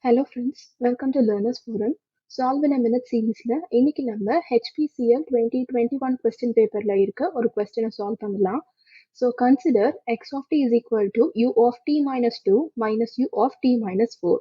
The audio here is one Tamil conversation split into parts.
Hello friends, welcome to Learners Forum. Solve in a Minute சீரீஸ்ல இன்னைக்கு நம்ம HPCL 2021 question paperல இருக்க ஒரு questionனை solve பண்ணலாம். So consider x of t is equal to u of t minus 2 minus u of t minus 4.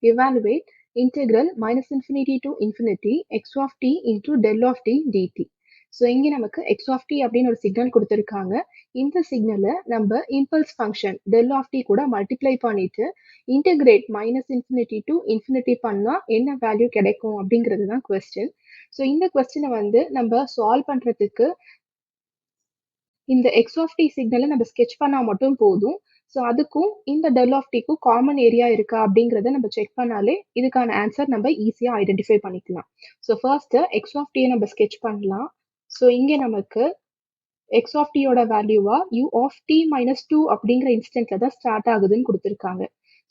Evaluate integral minus infinity to infinity x of t into del of t dt. So இங்கே நமக்கு எக்ஸ் ஆஃப் டி அப்படின்னு ஒரு சிக்னல் கொடுத்துருக்காங்க. இந்த சிக்னலை நம்ம impulse function del of t கூட மல்டிப்ளை பண்ணிட்டு integrate minus infinity to infinity பண்ணால் என்ன வேல்யூ கிடைக்கும் அப்படிங்கிறது தான் கொஸ்டின். ஸோ இந்த கொஸ்டினை வந்து நம்ம சால்வ் பண்ணுறதுக்கு இந்த எக்ஸ் ஆஃப் டி சிக்னலை நம்ம ஸ்கெச் பண்ணால் மட்டும் போதும். ஸோ அதுக்கும் இந்த டெல் ஆஃப் டிக்கும் காமன் ஏரியா இருக்கா அப்படிங்கிறத நம்ம செக் பண்ணாலே இதுக்கான ஆன்சர் நம்ம ஈஸியாக ஐடென்டிஃபை பண்ணிக்கலாம். ஸோ ஃபர்ஸ்ட்டு எக்ஸ் ஆஃப் டியை நம்ம ஸ்கெச் பண்ணலாம். ஸோ இங்கே நமக்கு எக்ஸ் ஆஃப் டியோட வேல்யூவா யூ ஆஃப் டி மைனஸ் 2 அப்படிங்கிற இன்ஸ்டன்ட்ல தான் ஸ்டார்ட் ஆகுதுன்னு கொடுத்துருக்காங்க.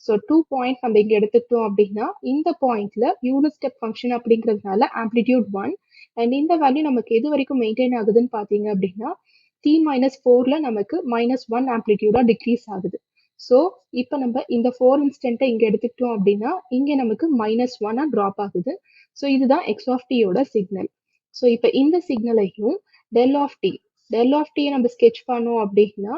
ஸோ 2 பாயிண்ட் நம்ம இங்கே எடுத்துக்கிட்டோம் அப்படின்னா இந்த பாயிண்ட்ல யூனிட் ஸ்டெப் ஃபங்க்ஷன் அப்படிங்கிறதுனால ஆம்ப்ளிடியூட் 1 அண்ட் இந்த வேல்யூ நமக்கு எது வரைக்கும் மெயின்டைன் ஆகுதுன்னு பார்த்தீங்க அப்படின்னா டி மைனஸ் 4ல நமக்கு -1 ஆம்ப்ளிடியூடா டிக்ரீஸ் ஆகுது. ஸோ இப்போ நம்ம இந்த 4 இன்ஸ்டன்ட்டை இங்கே எடுத்துக்கிட்டோம் அப்படின்னா இங்கே நமக்கு -1 ட்ராப் ஆகுது. ஸோ இதுதான் எக்ஸ் ஆஃப் டியோட சிக்னல். ஸோ இப்போ இந்த சிக்னலையும் டெல் ஆஃப் டியை நம்ம ஸ்கெச் பண்ணோம் அப்படின்னா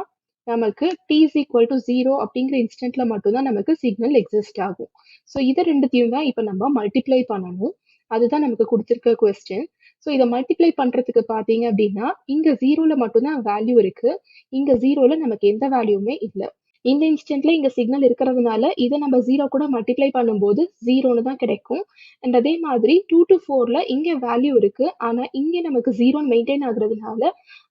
நமக்கு t is equal to 0 அப்படிங்கிற இன்ஸ்டன்ட்ல மட்டும்தான் நமக்கு சிக்னல் எக்ஸிஸ்ட் ஆகும். ஸோ இதை ரெண்டுத்தையும் தான் இப்போ நம்ம மல்டிப்ளை பண்ணணும். அதுதான் நமக்கு கொடுத்துருக்க கொஸ்டின். ஸோ இதை மல்டிப்ளை பண்றதுக்கு பார்த்தீங்க அப்படின்னா இங்க 0ல மட்டும்தான் வேல்யூ இருக்கு. இங்க 0ல நமக்கு எந்த வேல்யூமே இல்லை. இந்த இன்ஸ்டன்ட்ல இங்க சிக்னல் இருக்கிறதுனால இதை நம்ம 0 கூட மல்டிப்ளை பண்ணும்போது 0ன்னு தான் கிடைக்கும். அண்ட் அதே மாதிரி 2 to 4ல இங்க வேல்யூ இருக்கு. ஆனா இங்க நமக்கு 0 மெயின்டைன் ஆகுறதுனால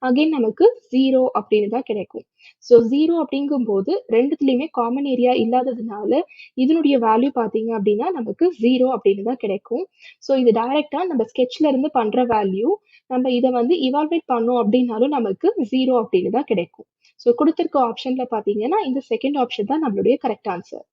அகைன் நமக்கு 0 அப்படின்னு தான் கிடைக்கும். ஸோ 0 அப்படிங்கும்போது ரெண்டுத்துலயுமே காமன் ஏரியா இல்லாததுனால இதனுடைய வேல்யூ பார்த்தீங்க அப்படின்னா நமக்கு 0 அப்படின்னு தான் கிடைக்கும். ஸோ இது டைரக்டா நம்ம ஸ்கெட்ச்ல இருந்து பண்ற வேல்யூ. நம்ம இதை வந்து இவால்வேட் பண்ணோம் அப்படின்னாலும் நமக்கு 0 அப்படின்னு தான் கிடைக்கும். ஸோ கொடுத்துருக்க ஆப்ஷன்ல பார்த்தீங்கன்னா இந்த செகண்ட் ஆப்ஷன் தான் நம்மளுடைய கரெக்ட் ஆன்சர்.